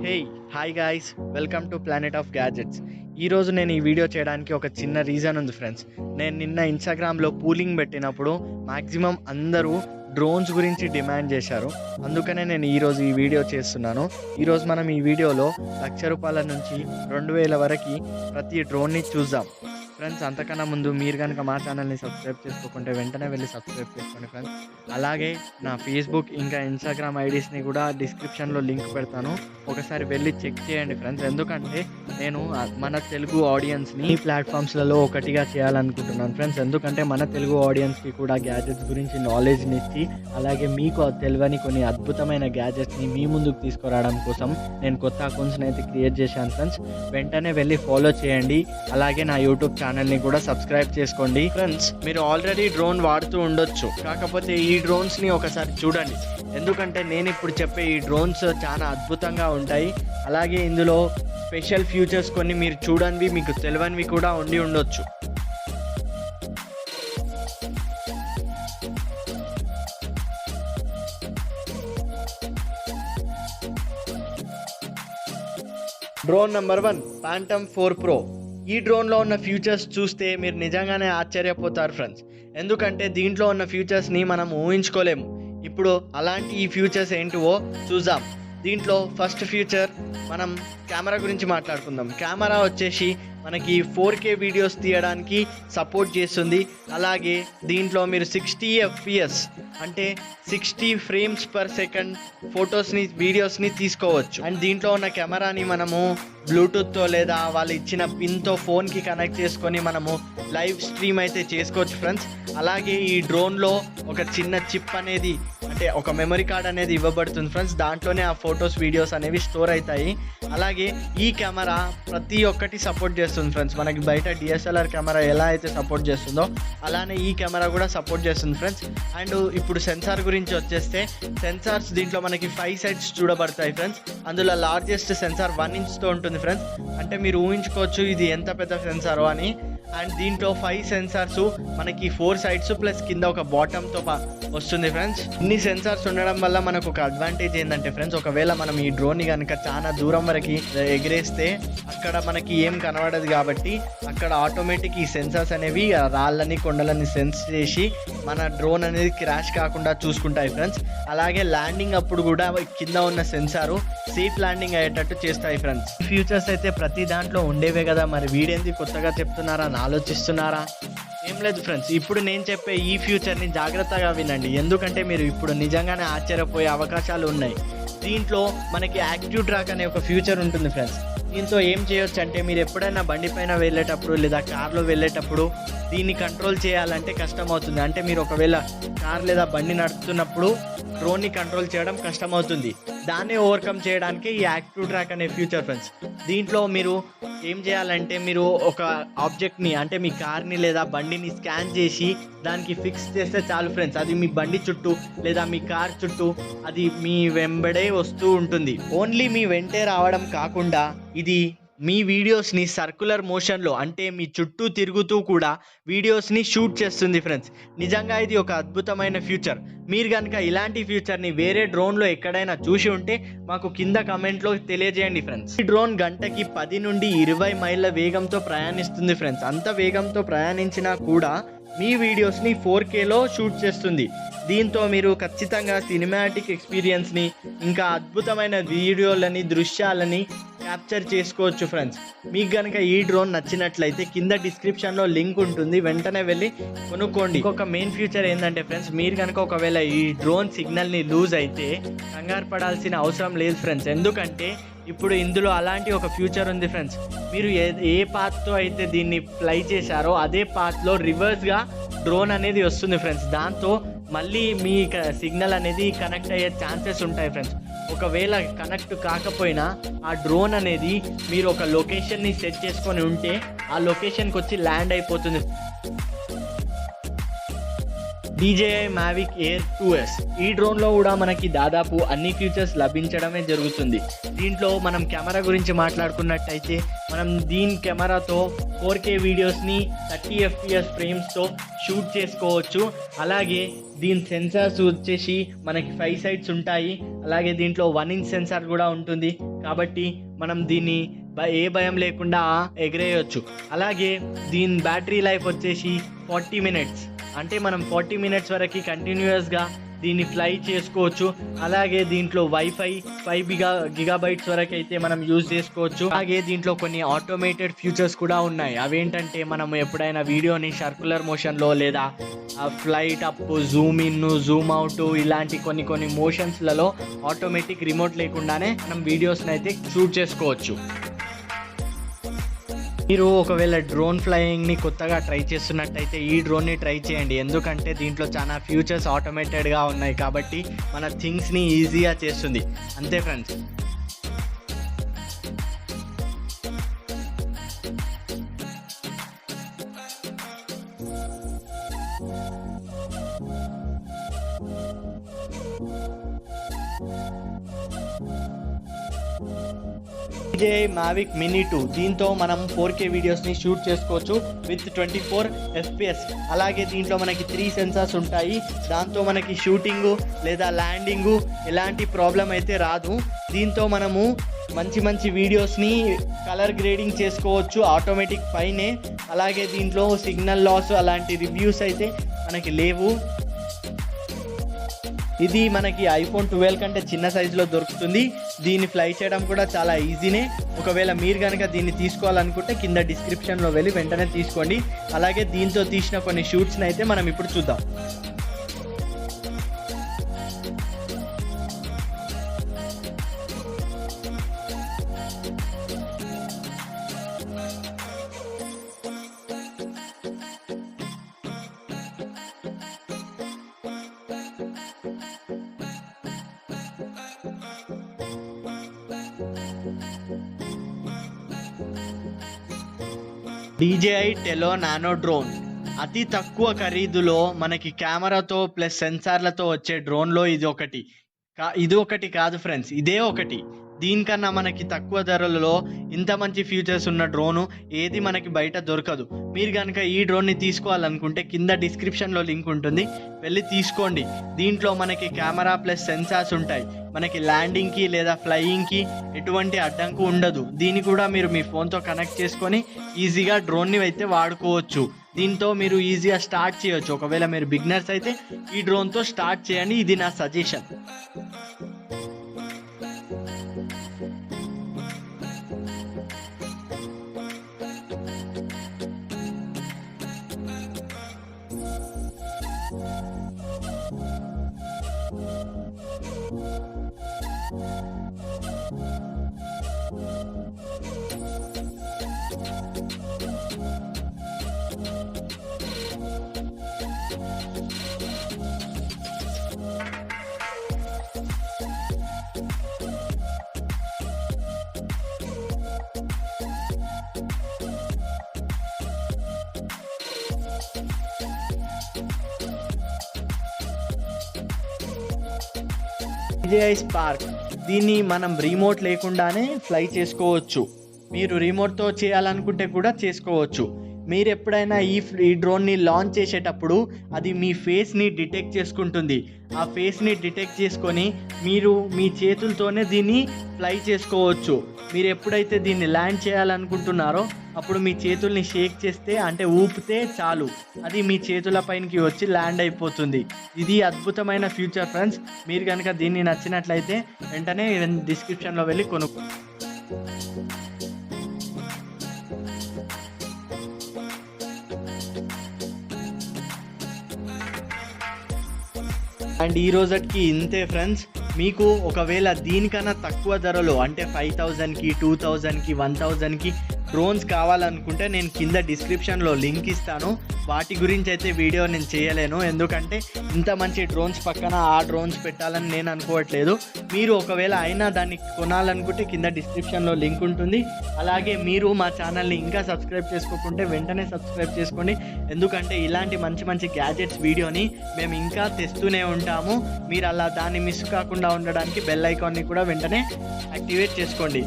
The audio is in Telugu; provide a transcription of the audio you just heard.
Hey hi guys, welcome to planet of gadgets. ఈరోజు నేను ఈ వీడియో చేయడానికి ఒక చిన్న రీజన్ ఉంది ఫ్రెండ్స్. నేను నిన్న ఇన్స్టాగ్రామ్లో పూలింగ్ పెట్టినప్పుడు మ్యాక్సిమం అందరూ డ్రోన్స్ గురించి డిమాండ్ చేశారు. అందుకనే నేను ఈరోజు ఈ వీడియో చేస్తున్నాను. ఈరోజు మనం ఈ వీడియోలో ₹1,00,000 నుంచి 2,000 వరకు ప్రతి డ్రోన్ని చూద్దాం. ఫ్రెండ్స్, అంతకన్నా ముందు మీరు కనుక మా ఛానల్ని సబ్స్క్రైబ్ చేసుకోకుంటే వెంటనే వెళ్ళి సబ్స్క్రైబ్ చేసుకోండి ఫ్రెండ్స్. అలాగే నా ఫేస్బుక్ ఇంకా ఇన్స్టాగ్రామ్ ఐడీస్ని కూడా డిస్క్రిప్షన్లో లింక్ పెడతాను, ఒకసారి వెళ్ళి చెక్ చేయండి ఫ్రెండ్స్. ఎందుకంటే నేను మన తెలుగు ఆడియన్స్ని ఈ ప్లాట్ఫామ్స్లలో ఒకటిగా చేయాలనుకుంటున్నాను ఫ్రెండ్స్. ఎందుకంటే మన తెలుగు ఆడియన్స్కి కూడా గ్యాజెట్స్ గురించి నాలెడ్జ్ని ఇచ్చి, అలాగే మీకు తెలియని కొన్ని అద్భుతమైన గ్యాజెట్స్ని మీ ముందుకు తీసుకురావడం కోసం నేను కొత్త అకౌంట్స్ని అయితే క్రియేట్ చేశాను ఫ్రెండ్స్. వెంటనే వెళ్ళి ఫాలో చేయండి. అలాగే నా యూట్యూబ్ ఛానల్ని కూడా సబ్స్క్రైబ్ చేసుకోండి ఫ్రెండ్స్. మీరు ఆల్రెడీ డ్రోన్ వాడుతూ ఉండొచ్చు, కాకపోతే ఈ డ్రోన్స్ని ఒకసారి చూడండి. ఎందుకంటే నేను ఇప్పుడు చెప్పే ఈ డ్రోన్స్ చాలా అద్భుతంగా ఉంటాయి. అలాగే ఇందులో స్పెషల్ ఫీచర్స్ కొన్ని మీరు చూడండి, మీకు తెలియనివి కూడా ఉండి ఉండొచ్చు. Drone number 1, Phantom 4 Pro. ఈ డ్రోన్లో ఉన్న ఫీచర్స్ చూస్తే మీరు నిజంగానే ఆశ్చర్యపోతారు ఫ్రెండ్స్. ఎందుకంటే దీంట్లో ఉన్న ఫీచర్స్ని మనం ఊహించుకోలేము. ఇప్పుడు అలాంటి ఈ ఫీచర్స్ ఏంటివో చూద్దాం. దీంట్లో ఫస్ట్ ఫీచర్, మనం కెమెరా గురించి మాట్లాడుకుందాం. కెమెరా వచ్చేసి మనకి 4K వీడియోస్ తీయడానికి సపోర్ట్ చేస్తుంది. అలాగే దీంట్లో మీరు 60 FPS అంటే 60 ఫ్రేమ్స్ పర్ సెకండ్ ఫొటోస్ని వీడియోస్ని తీసుకోవచ్చు. అండ్ దీంట్లో ఉన్న కెమెరాని మనము బ్లూటూత్తో లేదా వాళ్ళు ఇచ్చిన పిన్తో ఫోన్కి కనెక్ట్ చేసుకొని మనము లైవ్ స్ట్రీమ్ అయితే చేసుకోవచ్చు ఫ్రెండ్స్. అలాగే ఈ డ్రోన్లో ఒక చిన్న చిప్ అనేది, అంటే ఒక మెమరీ కార్డ్ అనేది ఇవ్వబడుతుంది ఫ్రెండ్స్. దాంట్లోనే ఆ ఫొటోస్ వీడియోస్ అనేవి స్టోర్ అవుతాయి. అలాగే ఈ కెమెరా ప్రతి ఒక్కటి సపోర్ట్ చేస్తుంది ఫ్రెండ్స్. మనకి బయట DSLR కెమెరా ఎలా అయితే సపోర్ట్ చేస్తుందో అలానే ఈ కెమెరా కూడా సపోర్ట్ చేస్తుంది ఫ్రెండ్స్. అండ్ ఇప్పుడు సెన్సార్ గురించి వచ్చేస్తే, సెన్సార్స్ దీంట్లో మనకి 5 సైడ్స్ చూడబడతాయి ఫ్రెండ్స్. అందులో లార్జెస్ట్ సెన్సార్ 1 ఇంచ్తో ఉంటుంది ఫ్రెండ్స్. అంటే మీరు ఊహించుకోవచ్చు ఇది ఎంత పెద్ద సెన్సారో అని. అండ్ దీంట్లో 5 సెన్సార్స్ మనకి 4 సైడ్స్ ప్లస్ కింద ఒక బాటమ్తో వస్తుంది ఫ్రెండ్స్. ఇన్ని సెన్సార్స్ ఉండడం వల్ల మనకు ఒక అడ్వాంటేజ్ ఏంటంటే ఫ్రెండ్స్, ఒకవేళ మనం ఈ డ్రోన్ని కనుక చాలా దూరం వరకు ఎగిరేస్తే అక్కడ మనకి ఏం కనబడదు కాబట్టి అక్కడ ఆటోమేటిక్ ఈ సెన్సార్స్ అనేవి రాళ్ళని కొండలని సెన్స్ చేసి మన డ్రోన్ అనేది క్రాష్ కాకుండా చూసుకుంటాయి ఫ్రెండ్స్. అలాగే ల్యాండింగ్ అప్పుడు కూడా కింద ఉన్న సెన్సారు సేఫ్ ల్యాండింగ్ అయ్యేటట్టు చేస్తాయి ఫ్రెండ్స్. ఈ ఫ్యూచర్స్ అయితే ప్రతి దాంట్లో ఉండేవే కదా, మరి వీడేంది కొత్తగా చెప్తున్నారా అని ఆలోచిస్తున్నారా? ఏం లేదు ఫ్రెండ్స్, ఇప్పుడు నేను చెప్పే ఈ ఫ్యూచర్ని జాగ్రత్తగా వినండి. ఎందుకంటే మీరు ఇప్పుడు నిజంగానే ఆశ్చర్యపోయే అవకాశాలు ఉన్నాయి. దీంట్లో మనకి యాక్టివ్ ట్రాక్ అనే ఒక ఫ్యూచర్ ఉంటుంది ఫ్రెండ్స్. దీంతో ఏం చేయొచ్చు అంటే, మీరు ఎప్పుడైనా బండి పైన వెళ్ళేటప్పుడు లేదా కార్లో వెళ్ళేటప్పుడు దీన్ని కంట్రోల్ చేయాలంటే కష్టం అవుతుంది. అంటే మీరు ఒకవేళ కార్ లేదా బండి నడుపుతున్నప్పుడు డ్రోన్ని కంట్రోల్ చేయడం కష్టమవుతుంది. దాన్ని ఓవర్కమ్ చేయడానికి ఈ యాక్టివ్ ట్రాక్ అనే ఫ్యూచర్ ఫ్రెండ్స్. దీంట్లో మీరు ఏం చేయాలంటే, మీరు ఒక ఆబ్జెక్ట్ని అంటే మీ కార్ని లేదా బండిని స్కాన్ చేసి దానికి ఫిక్స్ చేస్తే చాలు ఫ్రెండ్స్. అది మీ బండి చుట్టూ లేదా మీ కార్ చుట్టూ అది మీ వెంబడే వస్తూ ఉంటుంది. ఓన్లీ మీ వెంటే రావడం కాకుండా ఇది మీ వీడియోస్ని సర్క్యులర్ మోషన్లో అంటే మీ చుట్టూ తిరుగుతూ కూడా వీడియోస్ని షూట్ చేస్తుంది ఫ్రెండ్స్. నిజంగా ఇది ఒక అద్భుతమైన ఫ్యూచర్. మీరు కనుక ఇలాంటి ఫ్యూచర్ని వేరే డ్రోన్లో ఎక్కడైనా చూసి ఉంటే మాకు కింద కమెంట్లో తెలియజేయండి ఫ్రెండ్స్. ఈ డ్రోన్ గంటకి 10 నుండి 20 మైళ్ళ వేగంతో ప్రయాణిస్తుంది ఫ్రెండ్స్. అంత వేగంతో ప్రయాణించినా కూడా మీ వీడియోస్ని 4Kలో షూట్ చేస్తుంది. దీంతో మీరు ఖచ్చితంగా సినిమాటిక్ ఎక్స్పీరియన్స్ని ఇంకా అద్భుతమైన వీడియోలని దృశ్యాలని క్యాప్చర్ చేసుకోవచ్చు ఫ్రెండ్స్. మీకు కనుక ఈ డ్రోన్ నచ్చినట్లయితే కింద డిస్క్రిప్షన్లో లింక్ ఉంటుంది, వెంటనే వెళ్ళి కొనుక్కోండి. ఇంకొక మెయిన్ ఫ్యూచర్ ఏంటంటే ఫ్రెండ్స్, మీరు కనుక ఒకవేళ ఈ డ్రోన్ సిగ్నల్ని లూజ్ అయితే కంగారు పడాల్సిన అవసరం లేదు ఫ్రెండ్స్. ఎందుకంటే ఇప్పుడు ఇందులో అలాంటి ఒక ఫ్యూచర్ ఉంది ఫ్రెండ్స్. మీరు ఏ పాత్తో అయితే దీన్ని ఫ్లై చేశారో అదే పాత్లో రివర్స్గా డ్రోన్ అనేది వస్తుంది ఫ్రెండ్స్. దాంతో మళ్ళీ మీ సిగ్నల్ అనేది కనెక్ట్ అయ్యే ఛాన్సెస్ ఉంటాయి ఫ్రెండ్స్. ఒకవేళ కనెక్ట్ కాకపోయినా ఆ డ్రోన్ అనేది మీరు ఒక లొకేషన్ని సెట్ చేసుకొని ఉంటే ఆ లొకేషన్కి వచ్చి ల్యాండ్ అయిపోతుంది. DJI Mavic Air 2S. ఈ డ్రోన్లో కూడా మనకి దాదాపు అన్ని ఫీచర్స్ లభించడమే జరుగుతుంది. దీంట్లో మనం కెమెరా గురించి మాట్లాడుకున్నట్టయితే మనం దీని కెమెరాతో 4K వీడియోస్ని 30 FPS ఫ్రేమ్స్తో షూట్ చేసుకోవచ్చు. అలాగే దీని సెన్సార్స్ వచ్చేసి మనకి 5 సైడ్స్ ఉంటాయి. అలాగే దీంట్లో 1 ఇంచ్ సెన్సార్ కూడా ఉంటుంది. కాబట్టి మనం దీన్ని ఏ భయం లేకుండా ఎగరేయచ్చు. అలాగే దీని బ్యాటరీ లైఫ్ వచ్చేసి 40 మినిట్స్, అంటే మనం 40 మినిట్స్ వరకు కంటిన్యూస్గా దీన్ని ఫ్లై చేసుకోవచ్చు. అలాగే దీంట్లో వైఫై 5 గిగాబైట్స్ వరకు అయితే మనం యూజ్ చేసుకోవచ్చు. అలాగే దీంట్లో కొన్ని ఆటోమేటెడ్ ఫీచర్స్ కూడా ఉన్నాయి. అవేంటంటే మనం ఎప్పుడైనా వీడియోని సర్క్యులర్ మోషన్లో లేదా flight up, Zoom in, Zoom out ఇలాంటి కొన్ని మోషన్స్లలో ఆటోమేటిక్ రిమోట్ లేకుండానే మనం వీడియోస్ని అయితే షూట్ చేసుకోవచ్చు. మీరు ఒకవేళ డ్రోన్ ఫ్లయింగ్ని కొత్తగా ట్రై చేస్తున్నట్టయితే ఈ డ్రోన్ని ట్రై చేయండి. ఎందుకంటే దీంట్లో చాలా ఫ్యూచర్స్ ఆటోమేటెడ్గా ఉన్నాయి కాబట్టి మన థింగ్స్ని ఈజీగా చేస్తుంది. అంతే ఫ్రెండ్స్. DJI Mavic Mini 2 దీంతో మనం 4K వీడియోస్ని షూట్ చేసుకోవచ్చు విత్ 24 FPS. అలాగే దీంట్లో మనకి 3 సెన్సార్స్ ఉంటాయి. దాంతో మనకి షూటింగు లేదా ల్యాండింగు ఎలాంటి ప్రాబ్లం అయితే రాదు. దీంతో మనము మంచి వీడియోస్ని కలర్ గ్రేడింగ్ చేసుకోవచ్చు ఆటోమేటిక్ పైనే. అలాగే దీంట్లో సిగ్నల్ లాస్ అలాంటి రివ్యూస్ అయితే మనకి లేవు. ఇది మనకి iPhone 12 కంటే చిన్న సైజులో దొరుకుతుంది. దీన్ని ఫ్లై చేయడం కూడా చాలా ఈజీనే. ఒకవేళ మీరు కనుక దీన్ని తీసుకోవాలనుకుంటే కింద డిస్క్రిప్షన్లో వెళ్ళి వెంటనే తీసుకోండి. అలాగే దీంతో తీసిన కొన్ని షూట్స్ని అయితే మనం ఇప్పుడు చూద్దాం. DJI టెలో నానో డ్రోన్ అతి తక్కువ ఖరీదులో మనకి కెమెరాతో ప్లస్ సెన్సార్లతో వచ్చే డ్రోన్లో ఇది ఒకటి కాదు ఫ్రెండ్స్, ఇదే ఒకటి. దీనికన్నా మనకి తక్కువ ధరలలో ఇంత మంచి ఫీచర్స్ ఉన్న డ్రోను ఏది మనకి బయట దొరకదు. మీరు కనుక ఈ డ్రోన్ని తీసుకోవాలనుకుంటే కింద డిస్క్రిప్షన్లో లింక్ ఉంటుంది, వెళ్ళి తీసుకోండి. దీంట్లో మనకి కెమెరా ప్లస్ సెన్సార్స్ ఉంటాయి. మనకి ల్యాండింగ్కి లేదా ఫ్లయింగ్కి ఎటువంటి అడ్డంకు ఉండదు. దీన్ని కూడా మీరు మీ ఫోన్తో కనెక్ట్ చేసుకొని ఈజీగా డ్రోన్ని అయితే వాడుకోవచ్చు. దీంతో మీరు ఈజీగా స్టార్ట్ చేయొచ్చు. ఒకవేళ మీరు బిగినర్స్ అయితే ఈ డ్రోన్తో స్టార్ట్ చేయండి, ఇది నా సజెషన్. DJI స్పార్క్ దీన్ని మనం రిమోట్ లేకుండానే ఫ్లై చేసుకోవచ్చు. మీరు రిమోట్తో చేయాలనుకుంటే కూడా చేసుకోవచ్చు. మీరు ఎప్పుడైనా ఈ డ్రోన్ని లాంచ్ చేసేటప్పుడు అది మీ ఫేస్ని డిటెక్ట్ చేసుకుంటుంది. ఆ ఫేస్ని డిటెక్ట్ చేసుకొని మీరు మీ చేతులతోనే దీన్ని ఫ్లై చేసుకోవచ్చు. మీరు ఎప్పుడైతే దీన్ని ల్యాండ్ చేయాలనుకుంటున్నారో అప్పుడు మీ చేతుల్ని షేక్ చేస్తే, అంటే ఊపితే చాలు, అది మీ చేతుల పైనకి వచ్చి ల్యాండ్ అయిపోతుంది. ఇది అద్భుతమైన ఫ్యూచర్ ఫ్రెండ్స్. మీరు కనుక దీన్ని నచ్చినట్లయితే వెంటనే డిస్క్రిప్షన్లో వెళ్ళి కొనుక్కో. అండ్ ఈ రోజుకి ఇంతే ఫ్రెండ్స్. మీకు ఒకవేళ దీనికన్నా తక్కువ ధరలో అంటే 5000కి 2000కి 1000కి డ్రోన్స్ కావాలనుకుంటే నేను కింద డిస్క్రిప్షన్లో లింక్ ఇస్తాను. వాటి గురించి అయితే వీడియో నేను చేయలేను, ఎందుకంటే ఇంత మంచి డ్రోన్స్ పక్కన ఆ డ్రోన్స్ పెట్టాలని నేను అనుకోవట్లేదు. మీరు ఒకవేళ అయినా దాన్ని కొనాలనుకుంటే కింద డిస్క్రిప్షన్లో లింక్ ఉంటుంది. అలాగే మీరు మా ఛానల్ని ఇంకా సబ్స్క్రైబ్ చేసుకోకుంటే వెంటనే సబ్స్క్రైబ్ చేసుకోండి, ఎందుకంటే ఇలాంటి మంచి మంచి గ్యాజెట్స్ వీడియోని మేము ఇంకా తెస్తూనే ఉంటాము. మీరు అలా దాన్ని మిస్ కాకుండా ఉండడానికి బెల్ ఐకాన్ని కూడా వెంటనే యాక్టివేట్ చేసుకోండి.